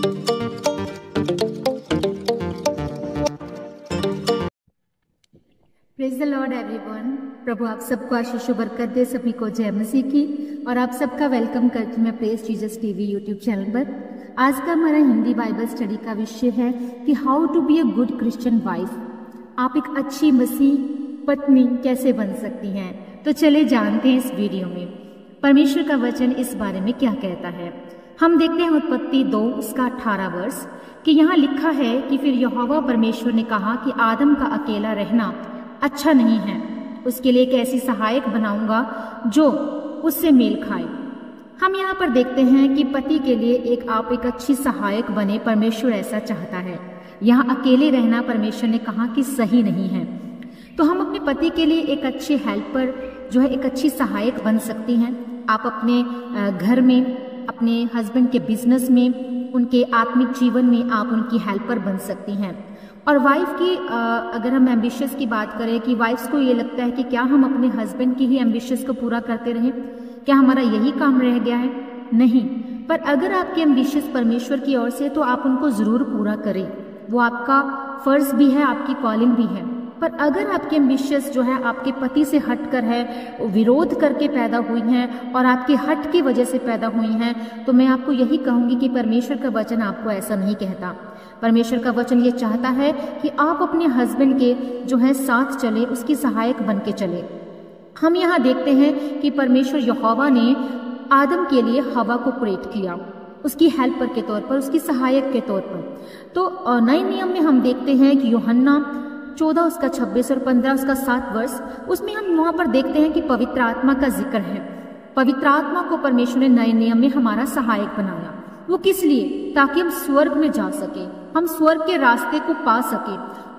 Praise the lord everyone. प्रभु आप सबको आशीष और बरकत दे, सभी को जय मसीह की। और आप सबका वेलकम करती हूँ मैं praise Jesus TV YouTube channel पर। आज का हमारा हिंदी बाइबल स्टडी का विषय है कि how to be a good Christian wife. आप एक अच्छी मसीह पत्नी कैसे बन सकती हैं। तो चले जानते हैं इस वीडियो में परमेश्वर का वचन इस बारे में क्या कहता है। हम देखते हैं उत्पत्ति 2 उसका 18 वर्ष कि यहाँ लिखा है कि फिर यहोवा परमेश्वर ने कहा कि आदम का अकेला रहना अच्छा नहीं है, उसके लिए एक ऐसी सहायक बनाऊंगा जो उससे मेल खाए। हम यहाँ पर देखते हैं कि पति के लिए आप एक अच्छी सहायक बने, परमेश्वर ऐसा चाहता है। यहाँ अकेले रहना परमेश्वर ने कहा कि सही नहीं है। तो हम अपने पति के लिए एक अच्छे हेल्पर जो है एक अच्छी सहायक बन सकती हैं। आप अपने घर में, अपने हस्बैंड के बिजनेस में, उनके आत्मिक जीवन में आप उनकी हेल्पर बन सकती हैं। और वाइफ की अगर हम एम्बिशियस की बात करें कि वाइफ्स को ये लगता है कि क्या हम अपने हस्बैंड की ही एम्बिशियस को पूरा करते रहें, क्या हमारा यही काम रह गया है? नहीं। पर अगर आपके एम्बिशियस परमेश्वर की ओर से तो आप उनको जरूर पूरा करें, वो आपका फर्ज भी है, आपकी कॉलिंग भी है। पर अगर आपके एम्बिशियस जो है आपके पति से हटकर है, विरोध करके पैदा हुई हैं और आपके हट की वजह से पैदा हुई हैं, तो मैं आपको यही कहूंगी कि परमेश्वर का वचन आपको ऐसा नहीं कहता। परमेश्वर का वचन ये चाहता है कि आप अपने हस्बैंड के जो है साथ चले, उसकी सहायक बन के चले। हम यहाँ देखते हैं कि परमेश्वर यहोवा ने आदम के लिए हवा को क्रिएट किया, उसकी हेल्पर के तौर पर, उसकी सहायक के तौर पर। तो नए नियम में हम देखते हैं कि यूहन्ना 14 उसका 26 और 15 उसका 7 वर्ष, उसमें हम वहां पर देखते हैं कि पवित्र आत्मा का जिक्र है। पवित्र आत्मा को परमेश्वर ने नए नियम में हमारा सहायक बनाया। वो किस लिए? ताकि हम स्वर्ग में जा सके, हम स्वर्ग के रास्ते को पा सके।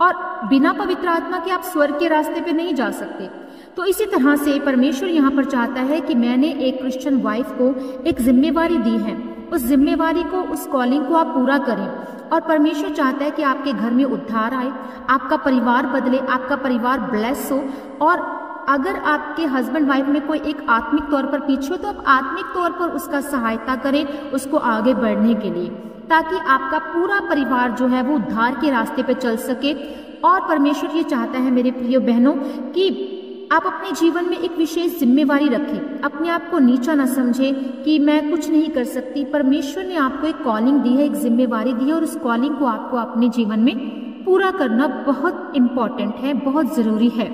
और बिना पवित्र आत्मा के आप स्वर्ग के रास्ते पे नहीं जा सकते। तो इसी तरह से परमेश्वर यहाँ पर चाहता है कि मैंने एक क्रिश्चियन वाइफ को एक जिम्मेवारी दी है, उस जिम्मेवारी को, उस कॉलिंग को आप पूरा करें। और परमेश्वर चाहता है कि आपके घर में उद्धार आए, आपका परिवार बदले, आपका परिवार ब्लेस हो। और अगर आपके हस्बैंड वाइफ में कोई एक आत्मिक तौर पर पीछे हो तो आप आत्मिक तौर पर उसका सहायता करें, उसको आगे बढ़ने के लिए, ताकि आपका पूरा परिवार जो है वो उद्धार के रास्ते पे चल सके। और परमेश्वर ये चाहता है मेरे प्रिय बहनों कि आप अपने जीवन में एक विशेष जिम्मेवारी रखें, अपने आप को नीचा ना समझें कि मैं कुछ नहीं कर सकती। परमेश्वर ने आपको एक कॉलिंग दी है, एक जिम्मेवारी दी है, और उस कॉलिंग को आपको अपने जीवन में पूरा करना बहुत इम्पोर्टेंट है, बहुत जरूरी है।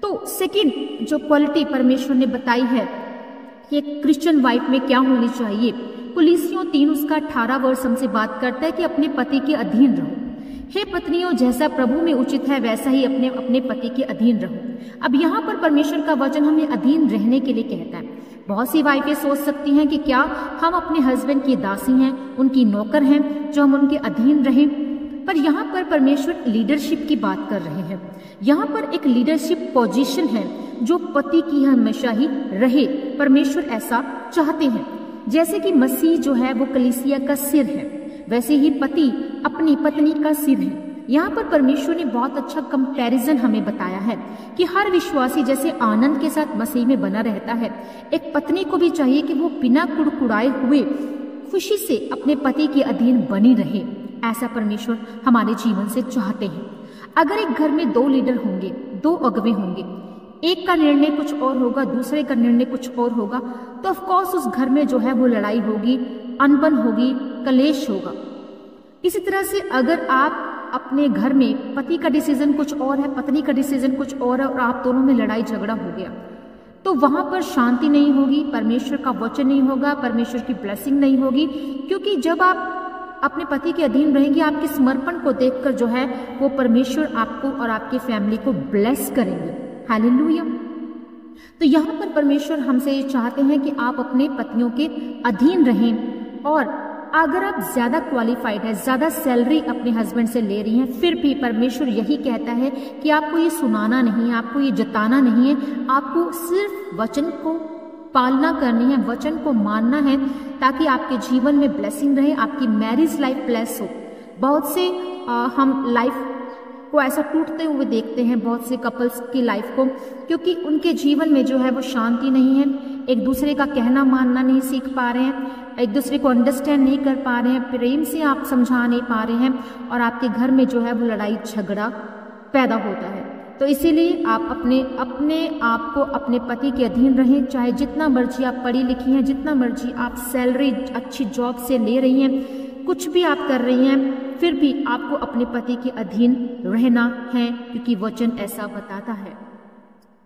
तो सेकंड जो क्वालिटी परमेश्वर ने बताई है कि एक क्रिश्चियन वाइफ में क्या होनी चाहिए, कुलीसियों 3 उसका 18 वर्ष हमसे बात करता है कि अपने पति के अधीन रहो। हे पत्नियों, जैसा प्रभु में उचित है वैसा ही अपने अपने पति के अधीन रहो। अब यहाँ पर परमेश्वर का वचन हमें अधीन रहने के लिए कहता है। बहुत सी वाइफें सोच सकती हैं कि क्या हम अपने हस्बैंड की दासी हैं, उनकी नौकर हैं, जो हम उनके अधीन रहें। पर यहाँ पर परमेश्वर लीडरशिप की बात कर रहे हैं। यहाँ पर एक लीडरशिप पोजीशन है जो पति की हमेशा ही रहे। परमेश्वर ऐसा चाहते हैं। जैसे कि मसीह जो है वो कलीसिया का सिर है, वैसे ही पति अपनी पत्नी का सिर है। यहाँ पर परमेश्वर ने बहुत अच्छा कंपैरिजन हमें बताया है कि हर विश्वासी जैसे आनंद के साथ मसीह में बना रहता है, एक पत्नी को भी चाहिए कि वो बिना कुड़कुड़ाए हुए खुशी से अपने पति के अधीन बनी रहे। ऐसा परमेश्वर हमारे जीवन से चाहते हैं। अगर एक घर में 2 लीडर होंगे, 2 अगुवे होंगे, एक का निर्णय कुछ और होगा, दूसरे का निर्णय कुछ और होगा, तो ऑफकोर्स उस घर में जो है वो लड़ाई होगी, अनबन होगी, कलेश होगा। इसी तरह से अगर आप अपने घर में पति का डिसीजन कुछ और है, पत्नी का डिसीजन कुछ और है, और आप दोनों में लड़ाई झगड़ा हो गया, तो वहां पर शांति नहीं होगी, परमेश्वर का वचन नहीं होगा, परमेश्वर की ब्लेसिंग नहीं होगी। क्योंकि जब आप अपने पति के अधीन रहेंगे, आपके समर्पण को देखकर जो है वो परमेश्वर आपको और आपकी फैमिली को ब्लेस करेंगे। हालेलुया। तो यहाँ पर परमेश्वर हमसे ये चाहते हैं कि आप अपने पतियों के अधीन रहें। और अगर आप ज्यादा क्वालिफाइड है, ज्यादा सैलरी अपने हस्बैंड से ले रही हैं, फिर भी परमेश्वर यही कहता है कि आपको ये सुनाना नहीं है, आपको ये जताना नहीं है, आपको सिर्फ वचन को पालना करनी है, वचन को मानना है, ताकि आपके जीवन में ब्लेसिंग रहे, आपकी मैरिज लाइफ ब्लेस हो। बहुत से हम लाइफ को ऐसा टूटते हुए देखते हैं, बहुत से कपल्स की लाइफ को, क्योंकि उनके जीवन में जो है वो शांति नहीं है, एक दूसरे का कहना मानना नहीं सीख पा रहे हैं, एक दूसरे को अंडरस्टैंड नहीं कर पा रहे हैं, प्रेम से आप समझा नहीं पा रहे हैं और आपके घर में जो है वो लड़ाई झगड़ा पैदा होता है। तो इसीलिए आप अपने आप को अपने पति के अधीन रहें। चाहे जितना मर्जी आप पढ़ी लिखी हैं, जितना मर्जी आप सैलरी अच्छी जॉब से ले रही हैं, कुछ भी आप कर रही हैं, फिर भी आपको अपने पति के अधीन रहना है, क्योंकि वचन ऐसा बताता है।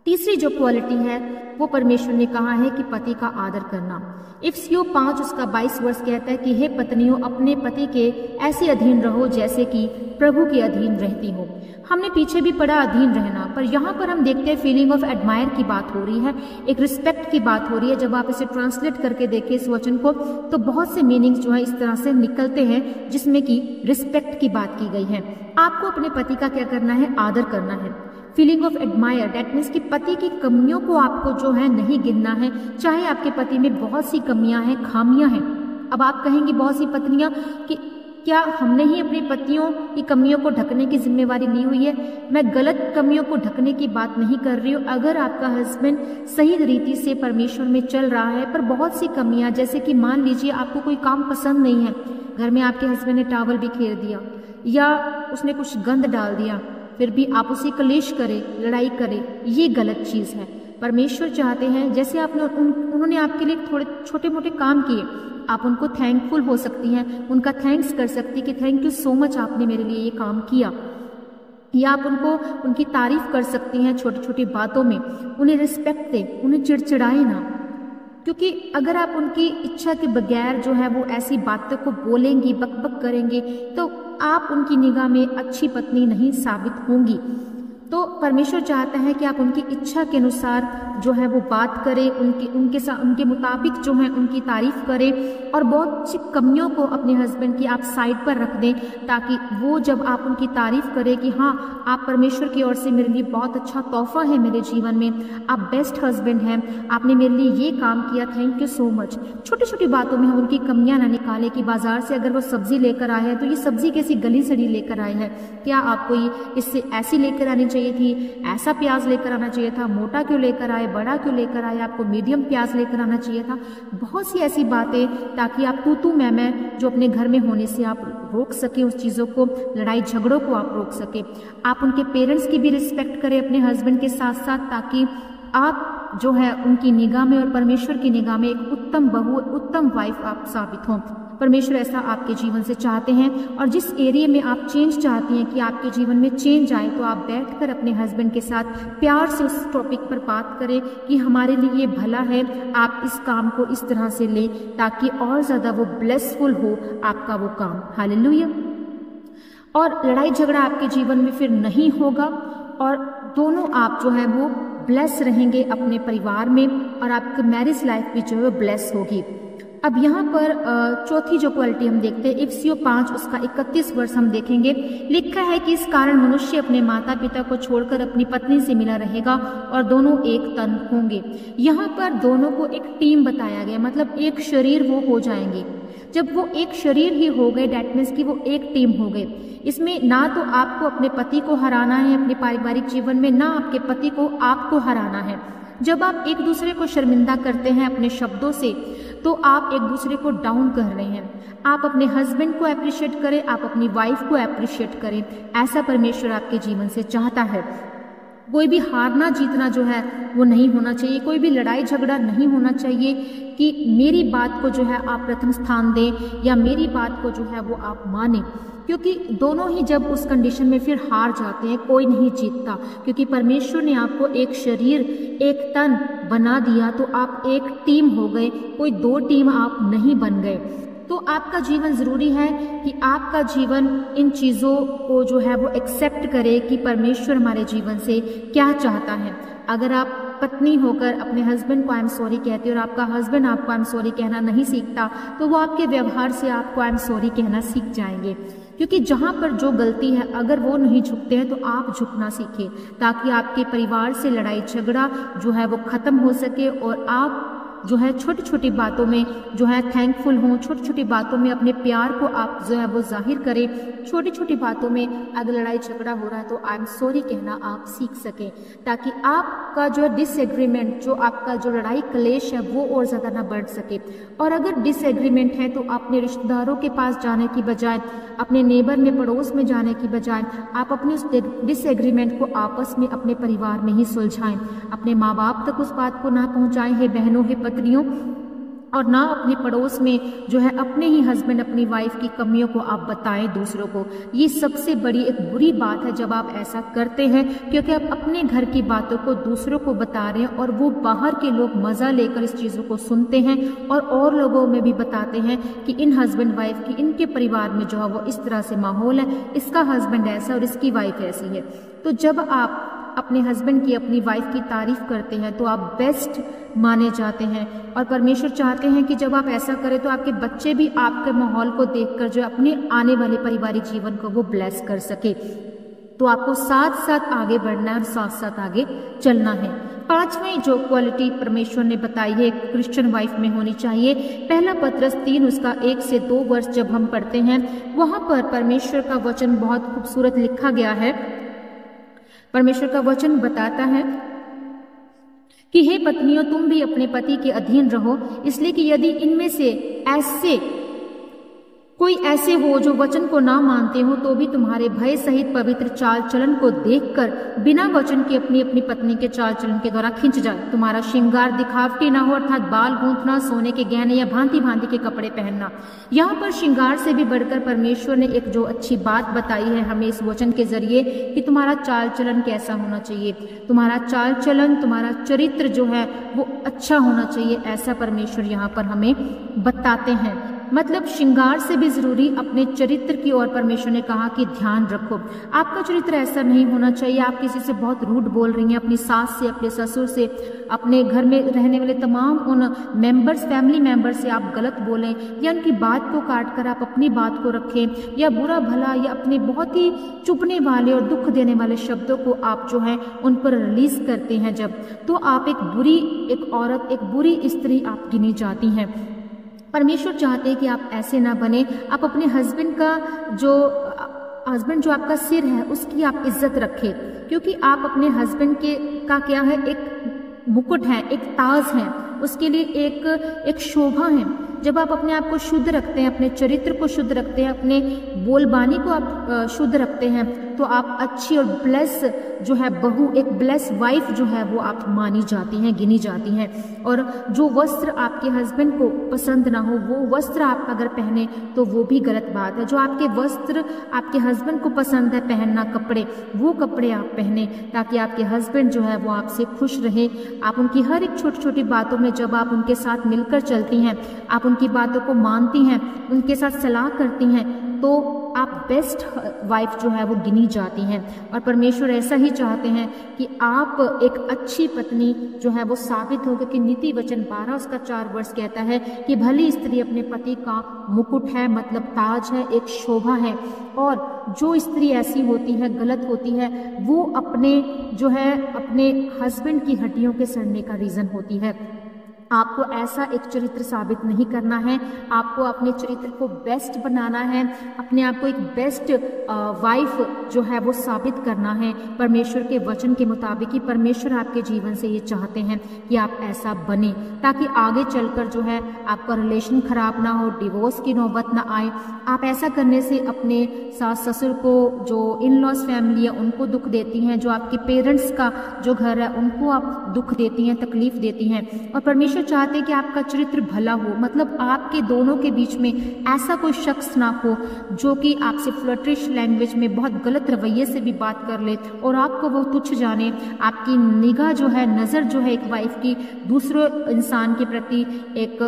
तीसरी जो क्वालिटी है वो परमेश्वर ने कहा है कि पति का आदर करना। इफिसियों 5 उसका 22 वर्ष कहता है कि हे पत्नियों, अपने पति के ऐसे अधीन रहो जैसे कि प्रभु के अधीन रहती हो। हमने पीछे भी पढ़ा अधीन रहना, पर यहाँ पर हम देखते हैं फीलिंग ऑफ एडमायर की बात हो रही है, एक रिस्पेक्ट की बात हो रही है। जब आप इसे ट्रांसलेट करके देखें इस वचन को, तो बहुत से मीनिंग्स जो है इस तरह से निकलते हैं जिसमें कि रिस्पेक्ट की बात की गई है। आपको अपने पति का क्या करना है? आदर करना है। Feeling of admire, that means कि पति की कमियों को आपको जो है नहीं गिनना है। चाहे आपके पति में बहुत सी कमियां हैं, खामियां हैं। अब आप कहेंगी बहुत सी पत्नियां कि क्या हमने ही अपने पतियों की कमियों को ढकने की जिम्मेवारी ली हुई है? मैं गलत कमियों को ढकने की बात नहीं कर रही हूँ। अगर आपका हस्बैंड सही रीति से परमेश्वर में चल रहा है, पर बहुत सी कमियां, जैसे कि मान लीजिए आपको कोई काम पसंद नहीं है, घर में आपके हस्बैंड ने टॉवल बिखेर दिया या उसने कुछ गंद डाल दिया, फिर भी आप उसे कलेश करें, लड़ाई करें, ये गलत चीज़ है। परमेश्वर चाहते हैं जैसे आपने उन्होंने आपके लिए थोड़े छोटे मोटे काम किए, आप उनको थैंकफुल हो सकती हैं, उनका थैंक्स कर सकती कि थैंक यू सो मच, आपने मेरे लिए ये काम किया। या आप उनकी तारीफ कर सकती हैं छोटी छोटी बातों में। उन्हें रिस्पेक्ट दें, उन्हें चिड़चिड़ाए ना, क्योंकि अगर आप उनकी इच्छा के बगैर जो है वो ऐसी बातों को बोलेंगी, बकबक करेंगे, तो आप उनकी निगाह में अच्छी पत्नी नहीं साबित होंगी। तो परमेश्वर चाहता है कि आप उनकी इच्छा के अनुसार जो है वो बात करें, उनके मुताबिक जो है उनकी तारीफ करें, और बहुत सी कमियों को अपने हस्बैंड की आप साइड पर रख दें, ताकि वो जब आप उनकी तारीफ करें कि हाँ, आप परमेश्वर की ओर से मेरे लिए बहुत अच्छा तोहफा है मेरे जीवन में, आप बेस्ट हस्बैंड हैं, आपने मेरे लिए ये काम किया, थैंक यू सो मच। छोटी छोटी बातों में हम उनकी कमियां ना निकालें कि बाजार से अगर वो सब्जी लेकर आए हैं तो ये सब्जी कैसी गली सड़ी लेकर आए हैं, क्या आपको ये इससे ऐसी लेकर आनी चाहिए थी, ऐसा प्याज लेकर आना चाहिए था, मोटा क्यों लेकर आए, बड़ा क्यों लेकर आए, आपको मीडियम प्याज लेकर आना चाहिए था। बहुत सी ऐसी बातें, ताकि आप तू मैं जो अपने घर में होने से आप रोक सके, उस चीज़ों को, लड़ाई झगड़ों को आप रोक सके। आप उनके पेरेंट्स की भी रिस्पेक्ट करें अपने हस्बैंड के साथ साथ, ताकि आप जो है उनकी निगाह में और परमेश्वर की निगाह में एक उत्तम बहू, उत्तम वाइफ आप साबित हों। परमेश्वर ऐसा आपके जीवन से चाहते हैं, और जिस एरिया में आप चेंज चाहती हैं कि आपके जीवन में चेंज आए, तो आप बैठकर अपने हस्बैंड के साथ प्यार से उस टॉपिक पर बात करें कि हमारे लिए ये भला है, आप इस काम को इस तरह से लें ताकि और ज़्यादा वो ब्लेसफुल हो आपका वो काम। हालेलुया। और लड़ाई झगड़ा आपके जीवन में फिर नहीं होगा, और दोनों आप जो है वो ब्लेस रहेंगे अपने परिवार में, और आपकी मैरिज लाइफ भी जो है ब्लेस होगी। अब यहाँ पर चौथी जो क्वालिटी हम देखते हैं, इफिसियों 5 उसका 31 वर्ष हम देखेंगे। लिखा है कि इस कारण मनुष्य अपने माता पिता को छोड़कर अपनी पत्नी से मिला रहेगा और दोनों एक तन होंगे। यहाँ पर दोनों को एक टीम बताया गया, मतलब एक शरीर वो हो जाएंगे। जब वो एक शरीर ही हो गए, डैट मीन्स कि वो एक टीम हो गए। इसमें ना तो आपको अपने पति को हराना है अपने पारिवारिक जीवन में, ना आपके पति को आपको हराना है। जब आप एक दूसरे को शर्मिंदा करते हैं अपने शब्दों से, तो आप एक दूसरे को डाउन कर रहे हैं। आप अपने हस्बैंड को अप्रिशिएट करें, आप अपनी वाइफ को अप्रिशिएट करें। ऐसा परमेश्वर आपके जीवन से चाहता है। कोई भी हारना जीतना जो है वो नहीं होना चाहिए, कोई भी लड़ाई झगड़ा नहीं होना चाहिए कि मेरी बात को जो है आप प्रथम स्थान दें या मेरी बात को जो है वो आप मानें, क्योंकि दोनों ही जब उस कंडीशन में फिर हार जाते हैं, कोई नहीं जीतता। क्योंकि परमेश्वर ने आपको एक शरीर, एक तन बना दिया, तो आप एक टीम हो गए, कोई दो टीम आप नहीं बन गए। तो आपका जीवन ज़रूरी है कि आपका जीवन इन चीज़ों को जो है वो एक्सेप्ट करे कि परमेश्वर हमारे जीवन से क्या चाहता है। अगर आप पत्नी होकर अपने हस्बैंड को आई एम सॉरी कहती है और आपका हस्बैंड आपको आई एम सॉरी कहना नहीं सीखता, तो वो आपके व्यवहार से आपको आई एम सॉरी कहना सीख जाएंगे। क्योंकि जहाँ पर जो गलती है, अगर वो नहीं झुकते हैं तो आप झुकना सीखें, ताकि आपके परिवार से लड़ाई झगड़ा जो है वो ख़त्म हो सके और आप जो है छोटी छोटी बातों में जो है थैंकफुल हों, छोटी छोटी बातों में अपने प्यार को आप जो है वो जाहिर करें। छोटी छोटी बातों में अगर लड़ाई झगड़ा हो रहा है तो आई एम सॉरी कहना आप सीख सकें, ताकि आपका जो डिसएग्रीमेंट, जो आपका जो लड़ाई क्लेश है वो और ज़्यादा ना बढ़ सके। और अगर डिसएग्रीमेंट है तो अपने रिश्तेदारों के पास जाने की बजाय, अपने नेबर में, पड़ोस में जाने की बजाय आप अपने उस डिसएग्रीमेंट को आपस में अपने परिवार में ही सुलझाएं। अपने माँ बाप तक उस बात को ना पहुंचाएं, है बहनों, है पत्नियों, और ना अपने पड़ोस में जो है अपने ही हस्बैंड, अपनी वाइफ की कमियों को आप बताएं दूसरों को। ये सबसे बड़ी एक बुरी बात है जब आप ऐसा करते हैं, क्योंकि आप अपने घर की बातों को दूसरों को बता रहे हैं और वो बाहर के लोग मज़ा लेकर इस चीज़ों को सुनते हैं और लोगों में भी बताते हैं कि इन हस्बैंड वाइफ की, इनके परिवार में जो है वो इस तरह से माहौल है, इसका हस्बैंड ऐसा और इसकी वाइफ ऐसी है। तो जब आप अपने हस्बैंड की, अपनी वाइफ की तारीफ करते हैं तो आप बेस्ट माने जाते हैं। और परमेश्वर चाहते हैं कि जब आप ऐसा करें तो आपके बच्चे भी आपके माहौल को देखकर जो अपने आने वाले पारिवारिक जीवन को वो ब्लेस कर सके। तो आपको साथ साथ आगे बढ़ना है और साथ साथ आगे चलना है। पांचवी जो क्वालिटी परमेश्वर ने बताई है क्रिश्चियन वाइफ में होनी चाहिए, पहला पत्रस 3 उसका 1 से 2 वर्ष जब हम पढ़ते हैं, वहां पर परमेश्वर का वचन बहुत खूबसूरत लिखा गया है। परमेश्वर का वचन बताता है कि हे पत्नियों, तुम भी अपने पति के अधीन रहो, इसलिए कि यदि इनमें से कोई ऐसे हो जो वचन को ना मानते हो, तो भी तुम्हारे भय सहित पवित्र चाल चलन को देखकर बिना वचन के अपनी अपनी पत्नी के चाल चलन के द्वारा खिंच जाए। तुम्हारा श्रृंगार दिखावटी ना हो, अर्थात बाल गूंथना, सोने के गहने या भांति भांति के कपड़े पहनना। यहाँ पर श्रृंगार से भी बढ़कर परमेश्वर ने एक जो अच्छी बात बताई है हमें इस वचन के जरिए कि तुम्हारा चाल चलन कैसा होना चाहिए, तुम्हारा चाल चलन, तुम्हारा चरित्र जो है वो अच्छा होना चाहिए, ऐसा परमेश्वर यहाँ पर हमें बताते हैं। मतलब श्रृंगार से भी जरूरी अपने चरित्र की ओर परमेश्वर ने कहा कि ध्यान रखो। आपका चरित्र ऐसा नहीं होना चाहिए आप किसी से बहुत रूड बोल रही हैं, अपनी सास से, अपने ससुर से, अपने घर में रहने वाले तमाम उन मेंबर्स, फैमिली मेंबर से आप गलत बोलें या उनकी बात को काट कर आप अपनी बात को रखें, या बुरा भला या अपने बहुत ही चुभने वाले और दुख देने वाले शब्दों को आप जो है उन पर रिलीज करते हैं जब, तो आप एक औरत, एक बुरी स्त्री आप गिनी जाती हैं। परमेश्वर चाहते हैं कि आप ऐसे ना बने। आप अपने हस्बैंड जो आपका सिर है उसकी आप इज्जत रखें, क्योंकि आप अपने हस्बैंड का क्या है, एक मुकुट है, एक ताज है, उसके लिए एक शोभा है। जब आप अपने आप को शुद्ध रखते हैं, अपने चरित्र को शुद्ध रखते हैं, अपने बोलबानी को आप शुद्ध रखते हैं, तो आप अच्छी और ब्लेस जो है बहू, एक ब्लेस वाइफ जो है वो आप मानी जाती हैं, गिनी जाती हैं। और जो वस्त्र आपके हस्बैंड को पसंद ना हो वो वस्त्र आप अगर पहने तो वो भी गलत बात है। जो आपके वस्त्र आपके हस्बैंड को पसंद है पहनना, कपड़े, वो कपड़े आप पहने ताकि आपके हस्बैंड जो है वो आपसे खुश रहे। आप उनकी हर एक छोटी छोटी बातों में जब आप उनके साथ मिलकर चलती हैं, आप उनकी बातों को मानती हैं, उनके साथ सलाह करती हैं, तो आप बेस्ट वाइफ जो है वो गिनी जाती हैं। और परमेश्वर ऐसा ही चाहते हैं कि आप एक अच्छी पत्नी जो है वो साबित हो, क्योंकि नीति वचन 12 उसका 4 वर्ष कहता है कि भली स्त्री अपने पति का मुकुट है, मतलब ताज है, एक शोभा है। और जो स्त्री ऐसी होती है, गलत होती है, वो अपने हस्बैंड की हड्डियों के सड़ने का रीजन होती है। आपको ऐसा एक चरित्र साबित नहीं करना है, आपको अपने चरित्र को बेस्ट बनाना है, अपने आप को एक बेस्ट वाइफ जो है वो साबित करना है परमेश्वर के वचन के मुताबिक। ही परमेश्वर आपके जीवन से ये चाहते हैं कि आप ऐसा बने, ताकि आगे चलकर जो है आपका रिलेशन खराब ना हो, डिवोर्स की नौबत ना आए। आप ऐसा करने से अपने सास ससुर को, जो इन लॉज फैमिली है, उनको दुख देती हैं, जो आपके पेरेंट्स का जो घर है उनको आप दुख देती हैं, तकलीफ देती हैं। और परमेश्वर चाहते हैं कि आपका चरित्र भला हो, मतलब आपके दोनों के बीच में ऐसा कोई शख्स ना हो जो कि आपसे फ्लर्टिश लैंग्वेज में बहुत गलत रवैये से भी बात कर ले और आपको वो तुच्छ जाने। आपकी निगाह जो है, नज़र जो है एक वाइफ की दूसरे इंसान के प्रति एक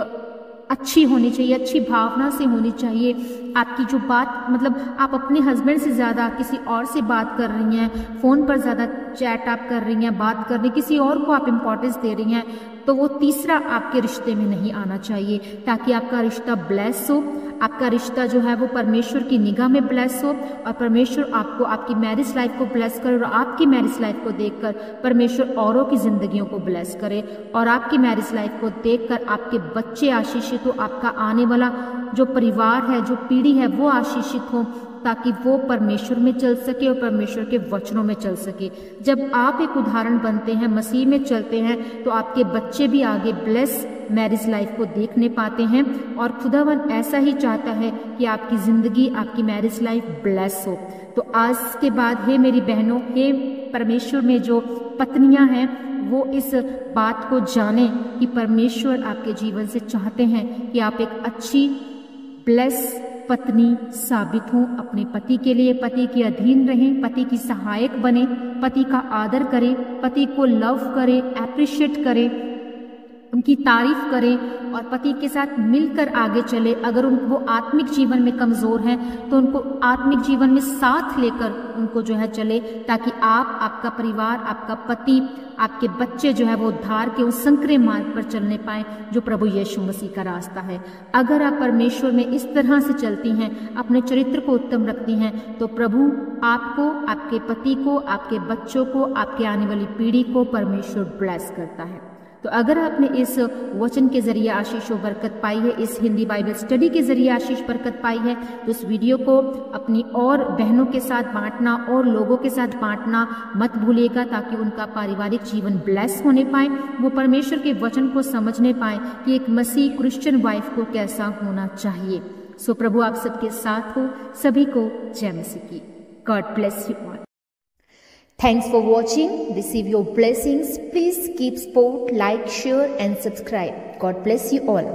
अच्छी होनी चाहिए, अच्छी भावना से होनी चाहिए। आपकी जो बात, मतलब आप अपने हस्बैंड से ज़्यादा किसी और से बात कर रही हैं, फ़ोन पर ज़्यादा चैट आप कर रही हैं, बात कर रही, किसी और को आप इम्पोर्टेंस दे रही हैं, तो वो तीसरा आपके रिश्ते में नहीं आना चाहिए, ताकि आपका रिश्ता ब्लेस हो, आपका रिश्ता जो है वो परमेश्वर की निगाह में ब्लेस हो और परमेश्वर आपको आपकी मैरिज लाइफ को ब्लेस करे और आपकी मैरिज लाइफ को देखकर परमेश्वर औरों की जिंदगियों को ब्लेस करे और आपकी मैरिज लाइफ को देखकर आपके बच्चे आशीषित हो, आपका आने वाला जो परिवार है, जो पीढ़ी है वो आशीषित हो, ताकि वो परमेश्वर में चल सके और परमेश्वर के वचनों में चल सके। जब आप एक उदाहरण बनते हैं, मसीह में चलते हैं, तो आपके बच्चे भी आगे ब्लेस मैरिज लाइफ को देखने पाते हैं और खुदावन ऐसा ही चाहता है कि आपकी जिंदगी, आपकी मैरिज लाइफ ब्लेस हो। तो आज के बाद हे मेरी बहनों, हे परमेश्वर में जो पत्नियां हैं, वो इस बात को जाने कि परमेश्वर आपके जीवन से चाहते हैं कि आप एक अच्छी ब्लेस पत्नी साबित हो अपने पति के लिए, पति के अधीन रहें, पति की सहायक बने, पति का आदर करें, पति को लव करें, एप्रिशिएट करें, उनकी तारीफ करें और पति के साथ मिलकर आगे चले। अगर वो आत्मिक जीवन में कमजोर हैं तो उनको आत्मिक जीवन में साथ लेकर उनको जो है चले, ताकि आप, आपका परिवार, आपका पति, आपके बच्चे जो है वो उद्धार के उस संकरे मार्ग पर चलने पाए जो प्रभु यीशु मसीह का रास्ता है। अगर आप परमेश्वर में इस तरह से चलती हैं, अपने चरित्र को उत्तम रखती हैं, तो प्रभु आपको, आपके पति को, आपके बच्चों को, आपके आने वाली पीढ़ी को परमेश्वर ब्लेस करता है। तो अगर आपने इस वचन के जरिए आशीष और बरकत पाई है, इस हिंदी बाइबल स्टडी के जरिए आशीष बरकत पाई है, तो इस वीडियो को अपनी और बहनों के साथ बांटना और लोगों के साथ बांटना मत भूलिएगा, ताकि उनका पारिवारिक जीवन ब्लेस होने पाए, वो परमेश्वर के वचन को समझने पाए कि एक मसीह क्रिश्चियन वाइफ को कैसा होना चाहिए। सो प्रभु आप सबके साथ हो। सभी को जय मसीह की। God bless you all. Thanks for watching. Receive your blessings. Please keep support, like, share and subscribe. God bless you all.